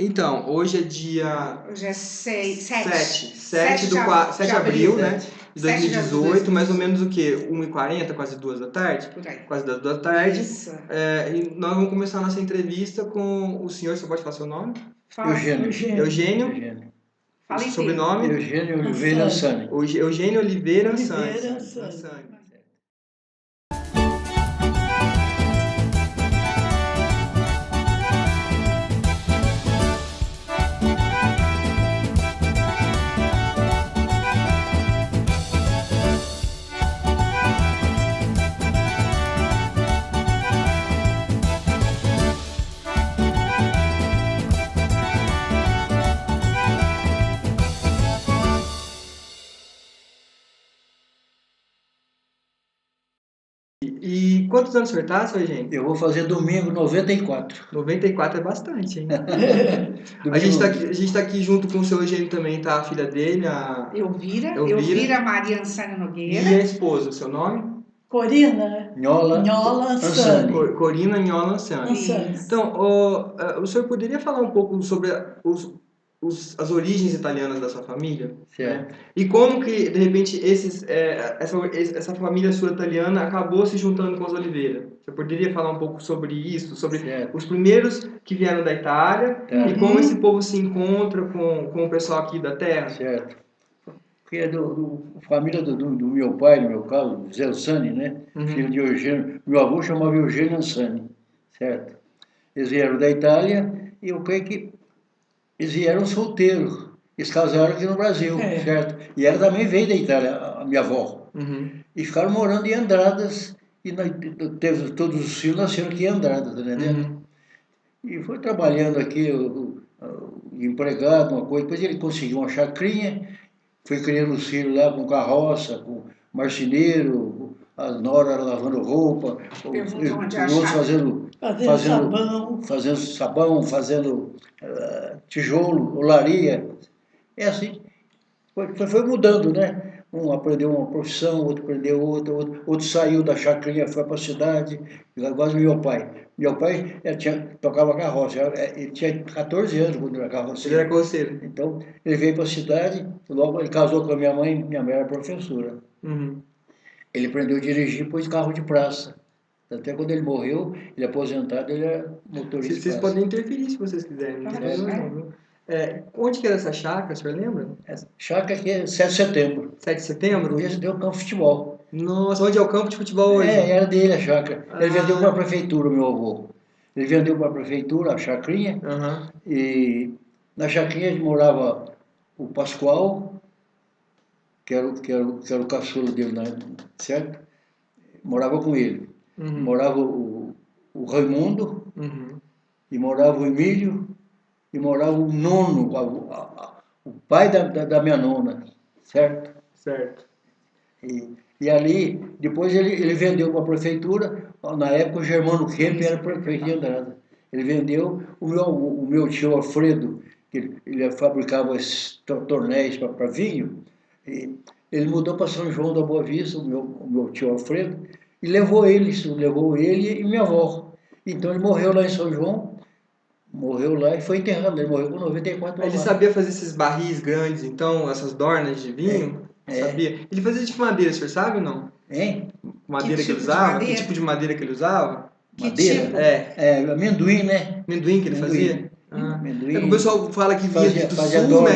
Então, hoje é dia Hoje é 7 de abril, né? De 7 de 2018, mais ou menos o quê? 1h40, quase 2 da tarde? Por aí. Quase 2 da tarde. Isso. E nós vamos começar a nossa entrevista com o senhor, você pode falar seu nome? Fala. Eugênio. Fala inteiro. Sobrenome? Eugênio Oliveira Ansani. Eugênio Oliveira Ansani. E quantos anos o senhor está, seu Eugênio? Eu vou fazer domingo 94. 94 é bastante, hein? A gente tá aqui junto com o seu Eugênio também, tá? A filha dele, a Elvira Maria Ansani Nogueira. E a esposa, seu nome? Corina Nhola Ansani. Corina Nhola Ansani. Então, o senhor poderia falar um pouco sobre as origens italianas da sua família? Certo. Né? E como que, de repente, essa família sua italiana acabou se juntando com os Oliveira? Você poderia falar um pouco sobre isso? Sobre os primeiros que vieram da Itália e como esse povo se encontra com o pessoal aqui da terra? Certo. Porque é a família do meu pai, no meu caso, Zé Ansani, né? Filho de Eugênio. Meu avô chamava Eugênio Ansani, certo? Eles vieram da Itália e eu creio que eles vieram solteiros. Eles casaram aqui no Brasil, certo? E ela também veio da Itália, a minha avó. E ficaram morando em Andradas. E todos os filhos nasceram aqui em Andradas, tá entendendo? E foi trabalhando aqui, empregado, uma coisa. Depois ele conseguiu uma chacrinha, foi criando os filhos lá com carroça, com marceneiro, as noras lavando roupa, os outros fazendo sabão, fazendo tijolo, olaria. É assim, foi mudando, né? Um aprendeu uma profissão, outro aprendeu outra, outro saiu da chacrinha, foi para a cidade, igual meu pai. Meu pai tocava carroça, ele tinha 14 anos quando era carroceiro. Ele era carroceiro. Então, ele veio para a cidade, logo ele casou com a minha mãe era professora. Ele aprendeu a dirigir, pôs carro de praça. Até quando ele morreu, ele aposentado, ele era motorista de praça. Vocês podem interferir se vocês quiserem. Onde que era essa chácara, o senhor lembra? Chácara aqui é 7 de setembro. 7 de setembro? Hoje deu campo de futebol. Nossa, onde é o campo de futebol hoje? Era dele a chácara. Ele vendeu para a prefeitura, meu avô. Ele vendeu para a prefeitura a chacrinha. E na chacrinha morava o Pascoal, que era o caçula dele, certo? Morava com ele. Morava o Raimundo, e morava o Emílio, e morava o Nono, o pai da minha nona, certo? Certo. E ali, depois ele vendeu para a prefeitura, na época o Germano Kemp era prefeito de Andrada. Ele vendeu, o meu tio Alfredo, que ele fabricava esses tornéis para vinho, ele mudou para São João da Boa Vista, o meu tio Alfredo, e levou ele e minha avó. Então ele morreu lá em São João, morreu lá e foi enterrado, ele morreu com 94 anos. Ele sabia fazer esses barris grandes, então, essas dornas de vinho? Sabia? Ele fazia de madeira, o senhor sabe ou não? Madeira que ele usava? Que tipo de madeira que ele usava? Madeira? Tipo? Amendoim, né? Amendoim que ele fazia? Amendoim. É que o pessoal fala que vinha do sul, né?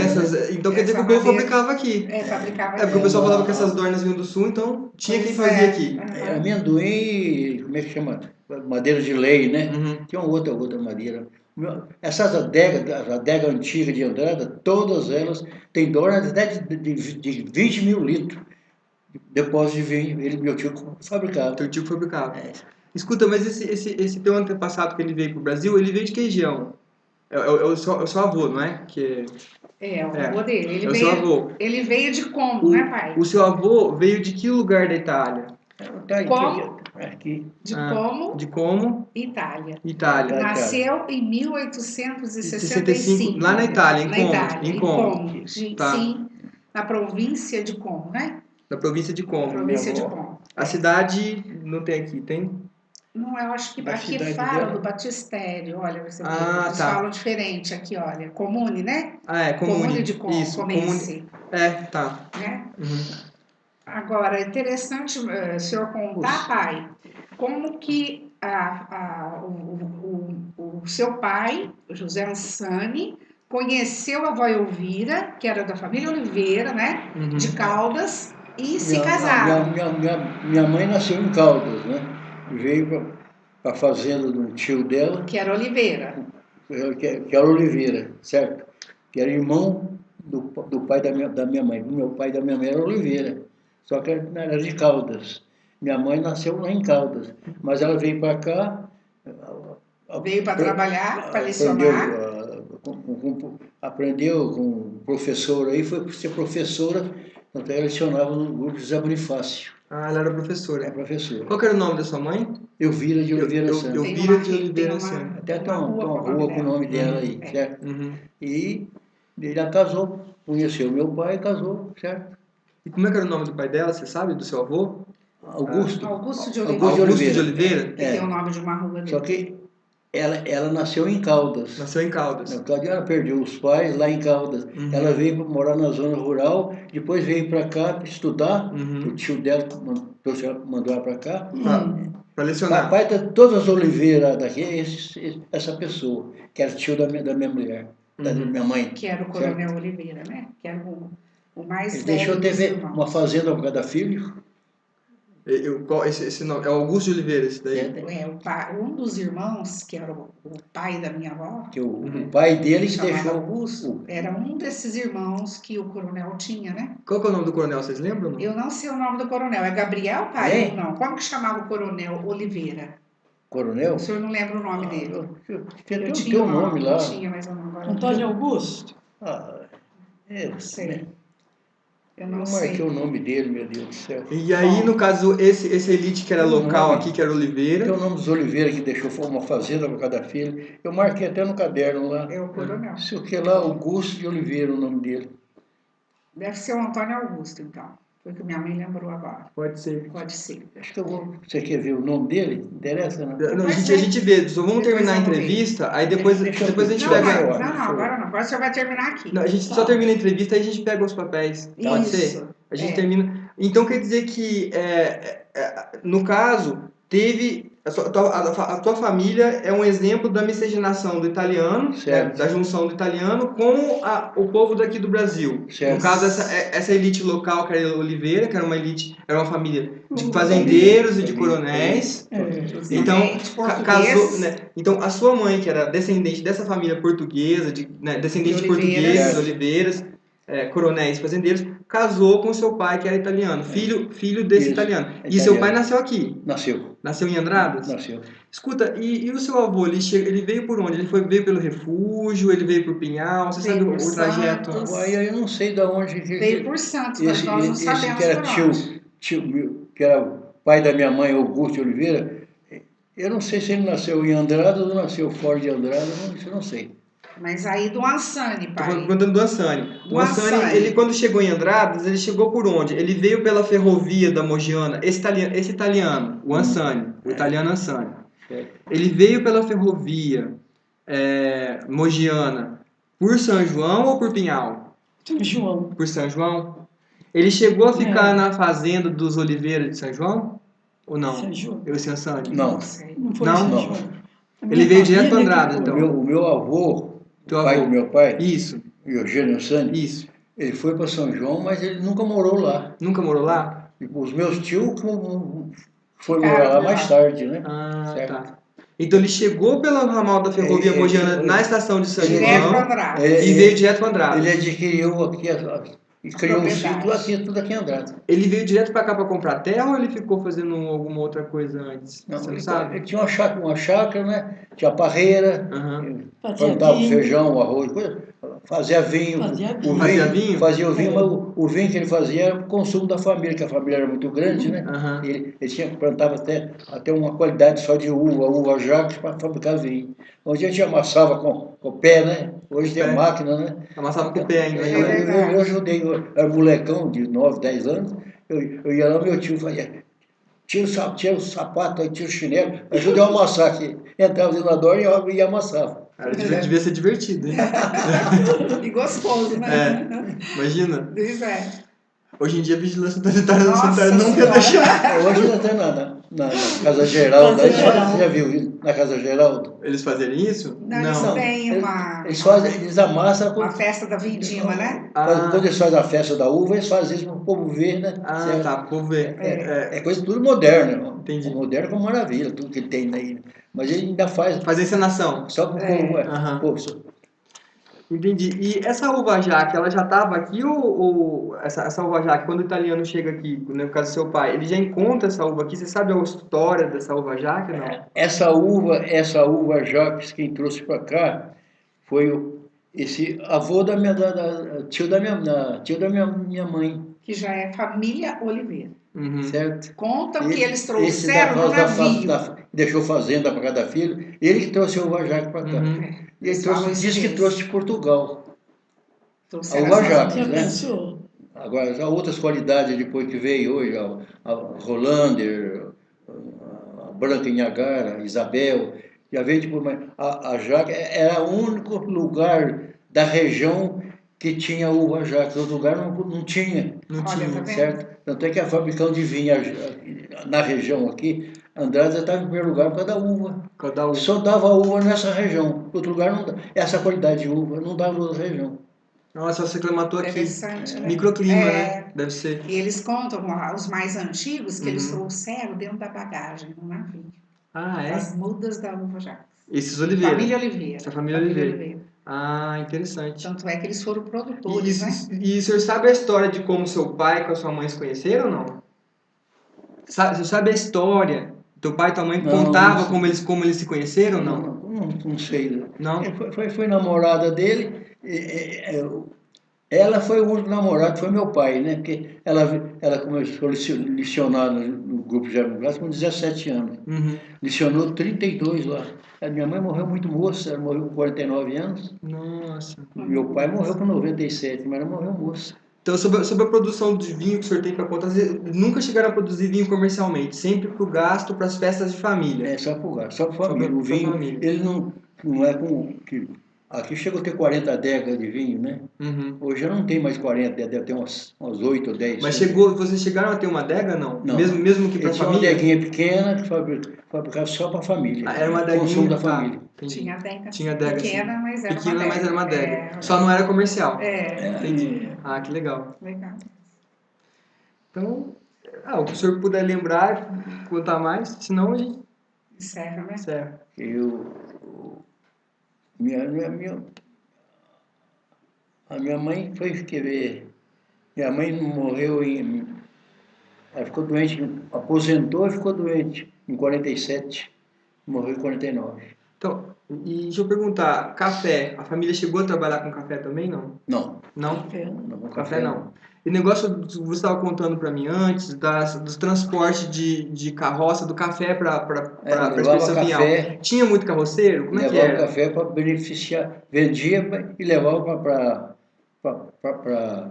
Então quer dizer que o povo fabricava aqui. Fabricava porque o pessoal falava que essas dornas vinham do sul, então tinha quem fazia aqui. Amendoim, como é que chama? Madeira de lei, né? Tinha outra madeira. Essas adegas antigas de Andrada, todas elas têm dornas até de 20 mil litros. Depósito de vinho, meu tio fabricava. Teu tio fabricava. Escuta, mas esse teu antepassado que ele veio pro Brasil, ele veio de que região? É o seu avô, não é? O avô dele. Seu avô. Ele veio de Como, né, pai? O seu avô veio de que lugar da Itália? Como? Aqui. De Como? Itália. Nasceu em 1865. Lá na Itália, em Como. Sim, na província de Como, né? Na província de Como. Província de Como. A cidade não tem aqui, tem? Não, eu acho que Da aqui cidade fala dela. do batistério, olha, você vê, Ah, eles tá. falam diferente aqui, olha, comune, né? Ah, é, comune. De Isso, comense, É, tá. né? Uhum. Agora, é interessante o senhor contar, pai, como que o seu pai, o José Ansani, conheceu a avó Elvira, que era da família Oliveira, né? Uhum. De Caldas, e se casaram. Minha mãe nasceu em Caldas, né? Veio para a fazenda de um tio dela, Que era Oliveira. que era Oliveira, certo? Que era irmão do pai da minha mãe. O meu pai e da minha mãe era Oliveira, só que era de Caldas. Minha mãe nasceu lá em Caldas, mas ela veio para cá. Veio para trabalhar, para lecionar. Aprendeu com um professor aí, foi ser professora, então ela lecionava no grupo José Bonifácio. Ah, ela era professora. É professora. Qual que era o nome da sua mãe? Elvira de Oliveira Santos. Elvira de Oliveira Santos. Até tem uma rua com o nome dela aí, certo? E ela casou, conheceu meu pai e casou, certo? E como é que era o nome do pai dela, você sabe? Do seu avô? Augusto. Augusto de Oliveira. Augusto de Oliveira? Que tem o nome de uma rua dele. Só que ela nasceu em Caldas. Nasceu em Caldas. Ela perdeu os pais lá em Caldas. Ela veio morar na zona rural, depois veio para cá para estudar. O tio dela mandou ela para cá. Para lecionar. Papai de todas as Oliveiras daqui, essa pessoa, que era tio da minha mulher, da minha mãe. Que era o Coronel Oliveira, né? Que era o mais Ele velho deixou ter uma fazenda por cada filho. Esse nome, é Augusto de Oliveira, esse daí? Um dos irmãos, que era o pai da minha avó, Que o pai dele que deixou. Augusto, era um desses irmãos que o coronel tinha, né? Qual que é o nome do coronel, vocês lembram? Não? Eu não sei o nome do coronel, é Gabriel, pai? Ou não? Como que chamava o coronel Oliveira? Coronel? O senhor não lembra o nome dele? Eu tinha um nome lá. Tinha, mas eu não agora. Antônio Augusto? Não sei. Eu não marquei sei. o nome dele, meu Deus do céu. E aí, no caso, esse elite que era local aqui, que era Oliveira. Tem o nome dos Oliveira que deixou uma fazenda para cada filho. Eu marquei até no caderno lá. É o coronel. Sei o que lá, Augusto de Oliveira, o nome dele. Deve ser o Antônio Augusto, então. Foi o que minha mãe lembrou agora. Pode ser. Pode ser. Acho que eu vou. Você quer ver o nome dele? Interessa, não? Não, a gente vê. Só vamos terminar a entrevista, aí depois a gente pega. Não, agora não. Agora você vai terminar aqui. Não, a gente só termina a entrevista e a gente pega os papéis. Pode ser? A gente termina. Então quer dizer que, no caso, teve. A tua família é um exemplo da miscigenação do italiano, da junção do italiano com o povo daqui do Brasil. Certo. No caso, essa elite local, que era Oliveira, que era uma elite, era uma família de fazendeiros e de coronéis. Então, casou, né? Então, a sua mãe, que era descendente dessa família portuguesa, descendente de portugueses, oliveiras, coronéis, fazendeiros, casou com seu pai, que era italiano, filho desse italiano. E seu pai nasceu aqui? Nasceu em Andradas? Nasceu. Escuta, e o seu avô, ele veio por onde? Ele veio pelo refúgio, ele veio por Pinhal? Você sabe o trajeto? Eu não sei de onde. Veio por Santos, mas nós não sabemos que era tio, que era o pai da minha mãe, Augusto de Oliveira, eu não sei se ele nasceu em Andradas ou nasceu fora de Andradas, isso eu não sei. Mas aí do Ansani, pai. Estou perguntando do Ansani. O Ansani, ele quando chegou em Andradas, ele chegou por onde? Ele veio pela ferrovia da Mogiana, esse italiano, o Ansani, o italiano Ansani. Ele veio pela ferrovia Mogiana por São João ou por Pinhal? São João. Por São João? Ele chegou a ficar na fazenda dos Oliveiras de São João? Ou não? São João. Esse Ansani? Não. Não foi São João. Ele veio direto para Andradas, então. O meu avô, pai do meu pai, isso. Eugênio Ansani, isso. Ele foi para São João, mas ele nunca morou lá. Nunca morou lá? Os meus tios foram morar lá mais tarde, né? Ah, certo. Tá. Então ele chegou pelo ramal da ferrovia Mogiana na estação de São João e veio direto para Andradas. Ele adquiriu aqui e criou um sítio aqui, tudo aqui em Andradas. Ele veio direto para cá para comprar terra ou ele ficou fazendo alguma outra coisa antes? Não, você não sabe? Ele tinha uma chácara, né? Tinha parreira, plantava feijão, arroz, fazia vinho. Fazia o vinho, mas o vinho que ele fazia era para o consumo da família, que a família era muito grande, né? Ele plantava até uma qualidade só de uva Jacques para fabricar vinho. Onde a gente amassava com o pé, né? Hoje tem a máquina, né? Amassava com o pé ainda. Eu ajudei, eu era molecão de 9, 10 anos, eu ia lá, meu tio fazia tira o sapato, aí tira o chinelo, ajuda a amassar aqui. Entrava dentro da dor e amassava. Cara, devia ser divertido, hein? E gostoso, né? Imagina. Pois é. Hoje em dia a vigilância sanitária Nossa não quer deixar. Hoje até na Casa Geraldo, você já viu na Casa Geraldo? Eles fazerem isso? Não, eles têm eles amassam uma festa da vindima, né? Quando eles fazem a festa da uva, eles fazem isso para o povo ver, né? Ah, tá, o povo ver. É coisa tudo moderna. Entendi. Moderno com maravilha, tudo que ele tem aí. Mas ele ainda faz. Faz encenação. Só para o povo. Entendi. E essa uva jaque, ela já estava aqui ou essa uva jaque, quando o italiano chega aqui, no caso do seu pai, ele já encontra essa uva aqui? Você sabe a história dessa uva jaque, não? Essa uva jaque, quem trouxe para cá foi esse avô tio da minha mãe. Que já é família Oliveira. Uhum. Certo? Contam que eles trouxeram no navio. Deixou fazenda para cada filho. Ele que trouxe a uva jaque para cá. Uhum. Ele diz que trouxe de Portugal. A uva jaque, né? Agora, há outras qualidades depois que veio hoje, a Rolander, a Branca Niagara, a Isabel, já veio depois, mas a jaque era o único lugar da região que tinha uva jaque, outro lugar não tinha. Não tinha, tá certo? Tanto é que a fabricação de vinho na região aqui, Andrade estava em primeiro lugar por causa da uva. Só dava uva nessa região. Outro lugar não dava. Essa qualidade de uva não dava em outra região. Nossa, você climatou aqui. Interessante, né? Microclima, né? Deve ser. E eles contam, os mais antigos, que eles trouxeram dentro da bagagem, no navio. Ah, é? As mudas da uva jaque. Esses Oliveira. Família Oliveira. Essa família Oliveira. Ah, interessante. Tanto é que eles foram produtores, né? E o senhor sabe a história de como seu pai com a sua mãe se conheceram ou não? Você sabe a história? Teu pai e tua mãe contava como eles se conheceram ou não? Não sei. Não? Foi namorada dele. Ela foi o único namorado, foi meu pai, né? Porque ela começou a licionar no grupo German Glass com 17 anos. Uhum. Licionou 32 lá. A minha mãe morreu muito moça, ela morreu com 49 anos. Nossa. Meu pai morreu com 97, mas ela morreu moça. Então, sobre a produção de vinho que o senhor tem para contar, nunca chegaram a produzir vinho comercialmente, sempre para o gasto, para as festas de família. É, só para o gasto, só para família. O vinho, ele não é com... Aqui chegou a ter 40 adegas de vinho, né? Uhum. Hoje já não tem mais 40, deve ter umas 8 ou 10. Mas vocês chegaram a ter uma adega, não? Não. Mesmo que para a família? Tinha uma adeguinha pequena que fabricava só para a família. Era uma adeguinha? Consumo da família. Tinha adega. Tinha adega, pequena, sim. Mas era pequena, uma adega. Mas era uma adega. Só não era comercial. Entendi. Ah, que legal. Legal. Então, o que o senhor puder lembrar, contar mais, senão a gente... Encerra, né? Encerra. A minha mãe foi ver. Minha mãe morreu ela ficou doente, aposentou e ficou doente em 47. Morreu em 49. Então, e deixa eu perguntar, café, a família chegou a trabalhar com café também, não? Não. Não? Não, café não. E negócio que você estava contando para mim antes, dos transportes de carroça do café para a Expedição Pinhal. Tinha muito carroceiro? Como é que era? Levava o café para beneficiar, vendia e levava para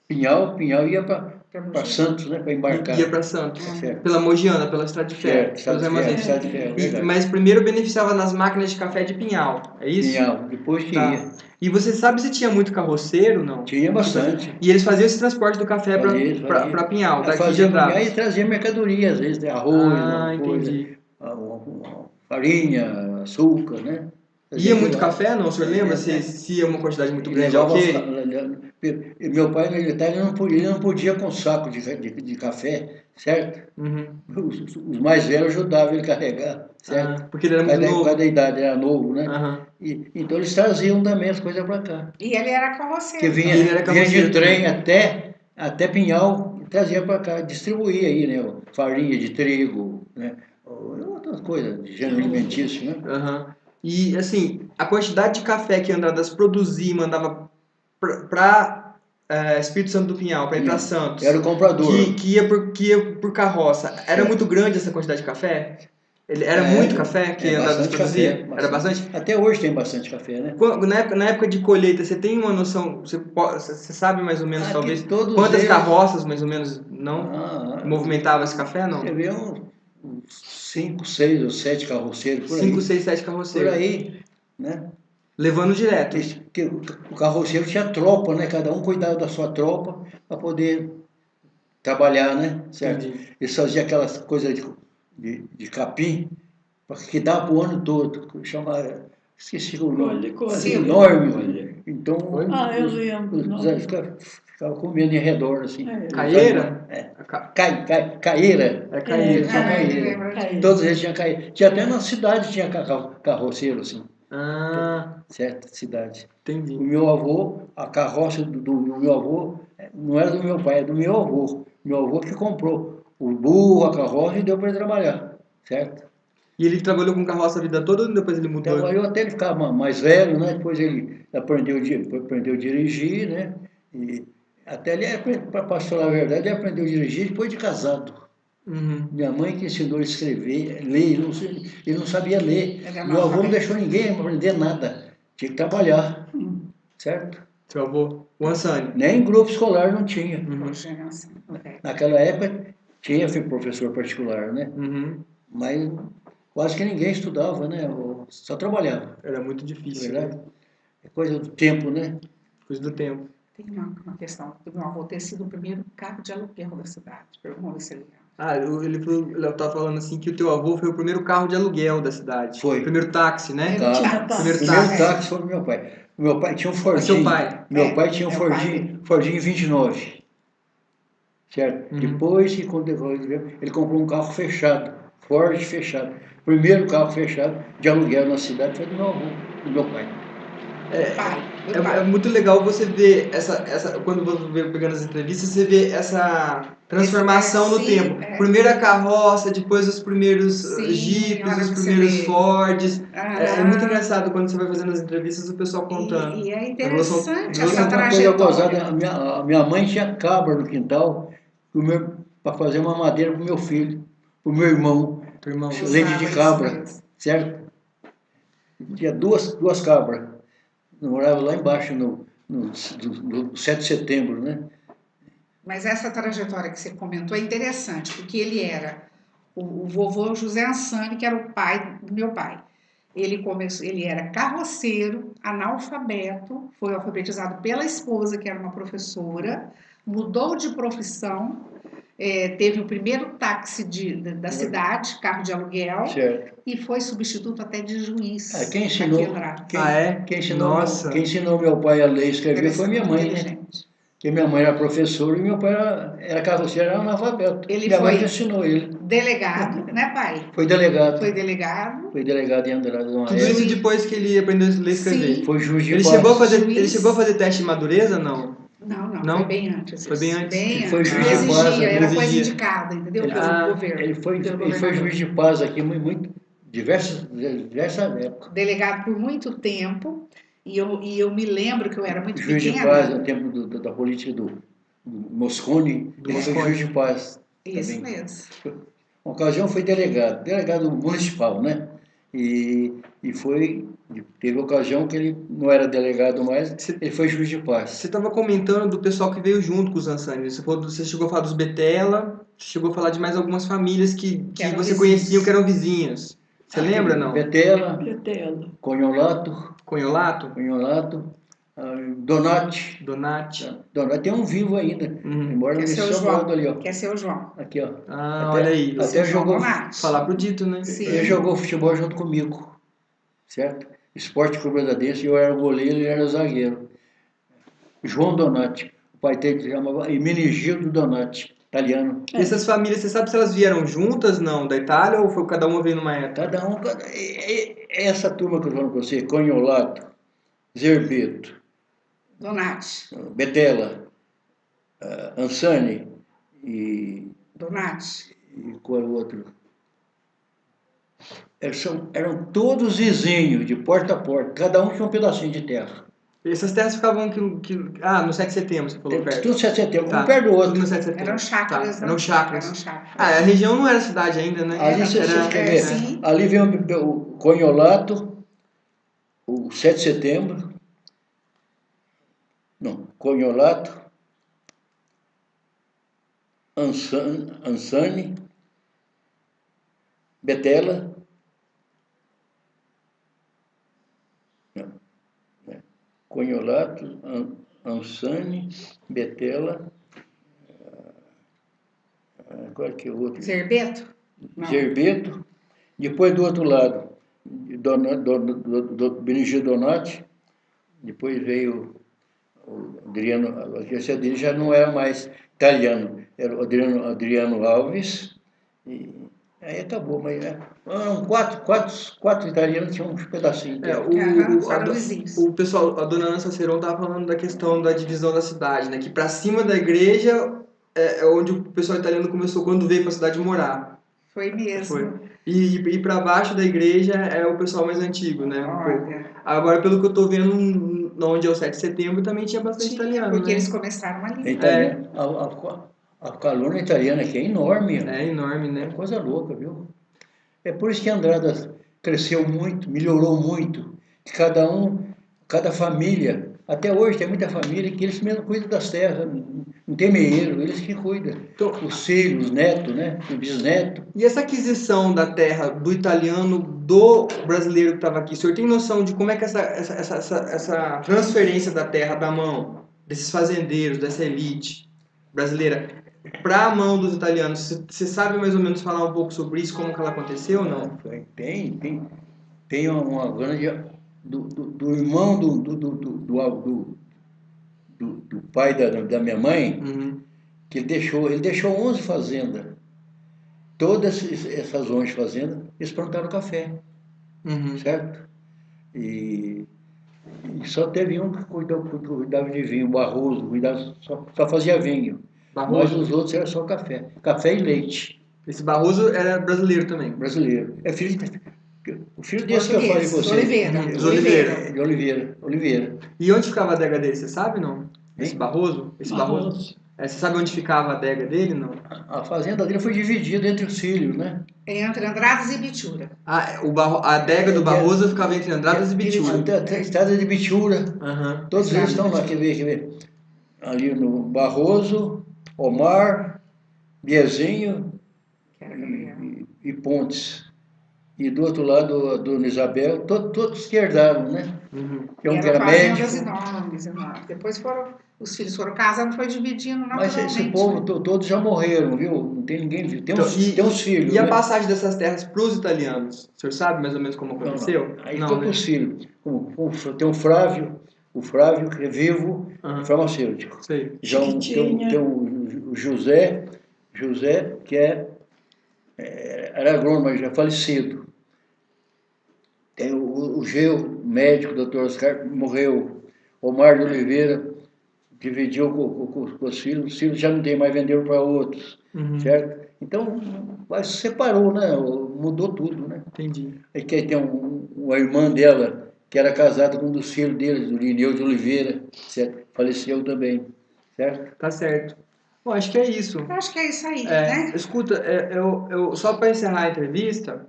Pinhal ia para Santos, né, para embarcar. Ia para Santos, pela Mogiana, pela Estrada de Ferro. Estrada de Ferro, mas primeiro beneficiava nas máquinas de café de Pinhal, é isso? Pinhal, depois que ia. E você sabe se tinha muito carroceiro, não? Tinha bastante. E eles faziam esse transporte do café para Pinhal, daqui de Andrade. E trazia mercadoria, às vezes, arroz, entendi. Farinha, açúcar, né? Ia muito café, não? O senhor lembra se ia uma quantidade muito grande ao quê? Meu pai militar ele não podia com saco de café, certo? Uhum. Os mais velhos ajudavam ele a carregar, certo? Porque ele era muito novo. Cada idade era novo, né? Uhum. Então eles traziam também as coisas para cá. E ele era carroceiro. Que vinha de trem até Pinhal e trazia para cá, distribuía aí, né? Farinha de trigo, né? Outras coisas, de gênero alimentício, né? Uhum. E, assim, a quantidade de café que Andradas produzia e mandava para Espírito Santo do Pinhal, para ir para Santos. Era o comprador. Que ia por carroça. Era muito grande essa quantidade de café? Ele era muito café que andava bastante produzia? café, Era bastante? Até hoje tem bastante café, né? Na época de colheita, você tem uma noção, você sabe mais ou menos, talvez, todos quantas eles... carroças, mais ou menos, não movimentava esse café, não? Você vê uns 5, 6 ou 7 carroceiros por aí. 5, 6, 7 carroceiros. Por aí, né? Levando direto. O carroceiro tinha tropa, né? Cada um cuidava da sua tropa para poder trabalhar, né? Certo? Entendi. Eles faziam aquelas coisas de capim, que dava o ano todo. Chamava, esqueci o nome. Enorme. Então, eu lembro. Ficava comendo em redor, assim. Caieira? Caieira. É caieira. Tinha caieira. Todos eles tinham caieira. Tinha até na cidade tinha carroceiro, assim. Certa cidade. Entendi. O meu avô, a carroça do meu avô, não era do meu pai, era do meu avô. Meu avô que comprou o burro, a carroça e deu para ele trabalhar, certo? E ele trabalhou com carroça a vida toda ou depois ele mudou? Trabalhou até ele ficar mais velho, né? Depois ele aprendeu a dirigir, né? E até ele, para falar a verdade, ele aprendeu a dirigir depois de casado. Uhum. Minha mãe que ensinou ele a escrever, ler, ele não sabia ler. Meu avô não deixou ninguém aprender nada. Tinha que trabalhar, certo? Seu avô? O Ansani? Nem grupo escolar não tinha. Uhum. Naquela época tinha professor particular, né? Uhum. Mas quase que ninguém estudava, né? Só trabalhava. Era muito difícil. Verdade? É coisa do tempo, né? Coisa do tempo. Tem uma questão do meu avô ter sido o primeiro carro de aluguel da cidade. Vamos ver se ele ele estava falando assim que o teu avô foi o primeiro carro de aluguel da cidade. Foi. O primeiro táxi, né? Ele tinha táxi. Primeiro táxi foi do meu pai. Meu pai tinha um Fordinho. Seu pai? Meu pai tinha um Fordinho 29. Certo? Uhum. Depois, quando ele comprou um carro fechado. Ford fechado. O primeiro carro fechado de aluguel na cidade foi do meu avô, do meu pai. É muito legal você ver quando você vê pegando as entrevistas, você vê essa transformação no tempo. Primeiro a carroça, depois os primeiros Jeeps, os primeiros Fords. É muito engraçado quando você vai fazendo as entrevistas o pessoal contando. E é interessante essa trajetória. A minha mãe tinha cabra no quintal para fazer uma madeira para o meu filho, para o meu irmão. Leite de cabra, certo? Tinha duas cabras. Eu morava lá embaixo, no 7 de setembro, né? Mas essa trajetória que você comentou é interessante, porque ele era o vovô José Ansani, que era o pai do meu pai. Ele era carroceiro, analfabeto, foi alfabetizado pela esposa, que era uma professora, mudou de profissão, teve o primeiro táxi da cidade, carro de aluguel, certo. E foi substituto até de juiz. Quem ensinou? Quem ensinou meu pai a ler e escrever foi minha mãe, né? Porque minha mãe era professora e meu pai era carroceiro, era analfabeto. Minha mãe que ensinou ele. Delegado, né, pai? Foi delegado. Foi delegado. Foi delegado em Andrade. Tudo isso depois que ele aprendeu a ler e escrever. Sim. Foi juiz de paz. Ele chegou a fazer teste de madureza, não? Não, foi bem antes. Foi bem antes. Ele foi juiz de paz. Era coisa indicada, entendeu? Pelo governo. Ele foi juiz de paz aqui diversas épocas. Delegado por muito tempo. E eu me lembro que eu era muito juiz pequena. Juiz de paz no tempo da política do Moscone. Ele foi juiz de paz. Isso também. mesmo. Uma ocasião foi delegado municipal, né? E teve ocasião que ele não era delegado mais, ele foi juiz de paz. Você estava comentando do pessoal que veio junto com os Ansani. Você chegou a falar dos Betela, chegou a falar de mais algumas famílias que você conhecia que eram vizinhos. Você lembra, não? Betela. Conholato. Donati. Tem um vivo ainda. Embora não seja modo ali, ó. Quer ser o João. Aqui, ó. Olha aí. Até jogou. Falar pro Dito, né? Sim. Ele jogou futebol junto comigo. Certo? Esporte Clube Brasileiro, eu era goleiro e ele era zagueiro. João Donati. O pai dele se chamava Hermenegildo Donati, italiano. E essas famílias, você sabe se elas vieram juntas, não, da Itália, ou foi cada uma veio numa época? Essa turma que eu falo com você, Conholato, Zerbeto, Donati, Betela, Ansani e... Donati. E qual é o outro? Eram todos vizinhos, de porta a porta. Cada um tinha um pedacinho de terra. Essas terras ficavam no 7 de setembro, você falou, perto. Tudo 7 de setembro, Tá. um perto do outro. Tudo no 7 de setembro. Eram chácaras, Tá. né? Eram chácaras. Eram chácaras. A região não era cidade ainda, né? Ali vocês querem ver? sim. Ali vem o Conholato, o 7 de setembro. Não, Conholato, Ansane, Betela. Não, né? Conholato, Ansane, Betela. Qual que é o outro? Zerbeto? Não. Zerbeto. Depois do outro lado, Benigio Donati. Depois veio o Adriano. Esse dele já não era mais italiano, era o Adriano Alves. E aí acabou, mas eram quatro italianos, tinham uns pedacinhos. O pessoal, a dona Ana Saceron estava falando da questão da divisão da cidade, né? Que para cima da igreja é onde o pessoal italiano começou quando veio para a cidade morar. Foi mesmo. Foi. E para baixo da igreja é o pessoal mais antigo, né? Um pouco. Agora, pelo que eu estou vendo, onde é o 7 de setembro, também tinha bastante italiano, porque né? eles começaram ali. A colônia italiana aqui é enorme. É enorme, né? É coisa louca, viu? É por isso que Andradas cresceu muito, melhorou muito. Cada família, até hoje tem muita família que eles mesmos cuidam das terras, não tem meieiro, eles que cuidam. Então, os filhos, os netos, né? Os bisnetos. E essa aquisição da terra do italiano, do brasileiro que estava aqui, o senhor tem noção de como é que essa transferência da terra da mão desses fazendeiros, dessa elite brasileira, para a mão dos italianos, você sabe mais ou menos falar um pouco sobre isso, como que ela aconteceu ou não? Tem uma grande... Do irmão do pai da minha mãe, que ele deixou 11 fazendas. Todas essas 11 fazendas, eles plantaram café, certo? E só teve um que cuidava de vinho, Barroso, só fazia vinho. Barroso? Mas os outros era só café e leite. Esse Barroso era brasileiro também? Brasileiro. O filho desse que eu falei com você. De Oliveira. E onde ficava a adega dele, você sabe, não? Esse Barroso? Barroso. Você sabe onde ficava a adega dele, não? A fazenda dele foi dividida entre os filhos, né? Entre Andradas e Bitura. A adega do Barroso ficava entre Andradas e Bitura. A estrada de Bitura. Todos eles estão lá, quer ver? Ali no Barroso, Omar, Biezinho e Pontes. E do outro lado, a dona Isabel, todos que herdaram, né? Que era fazendas enormes. Depois os filhos foram casando, foi dividindo naturalmente. Mas esse povo, todos já morreram, viu? Não tem ninguém vivo. Tem uns filhos. E a passagem dessas terras para os italianos? O senhor sabe mais ou menos como aconteceu? Não. Aí foi para os filhos. Tem o Flávio, que é vivo, farmacêutico. Sei. Já tem o José, que era agrônomo, mas já falecido. Tem o Geu, médico, doutor Oscar, morreu. Omar de Oliveira dividiu com os filhos já não tem mais, venderam para outros, certo? Então, se separou, né? Mudou tudo, né? Entendi. Aí tem uma irmã dela, que era casada com um dos filhos deles, o Lineu de Oliveira, certo? Faleceu também, certo? Tá certo. Bom, acho que é isso. Eu acho que é isso aí, né? Escuta, só para encerrar a entrevista,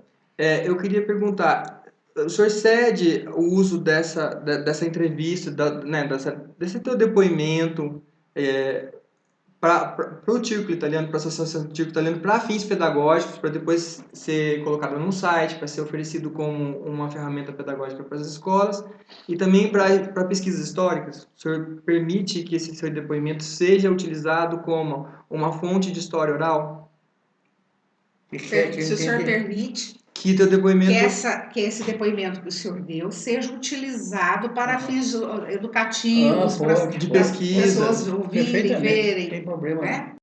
eu queria perguntar, o senhor cede o uso dessa entrevista, desse teu depoimento para o Círculo Italiano, para a Associação do Círculo Italiano, para fins pedagógicos, para depois ser colocado num site, para ser oferecido como uma ferramenta pedagógica para as escolas, e também para pesquisas históricas? O senhor permite que esse seu depoimento seja utilizado como uma fonte de história oral? Se o senhor permite que teu depoimento... que esse depoimento que o senhor deu seja utilizado para fins educativos, para de pesquisa, pessoas ouvirem, verem. Não tem problema. Né?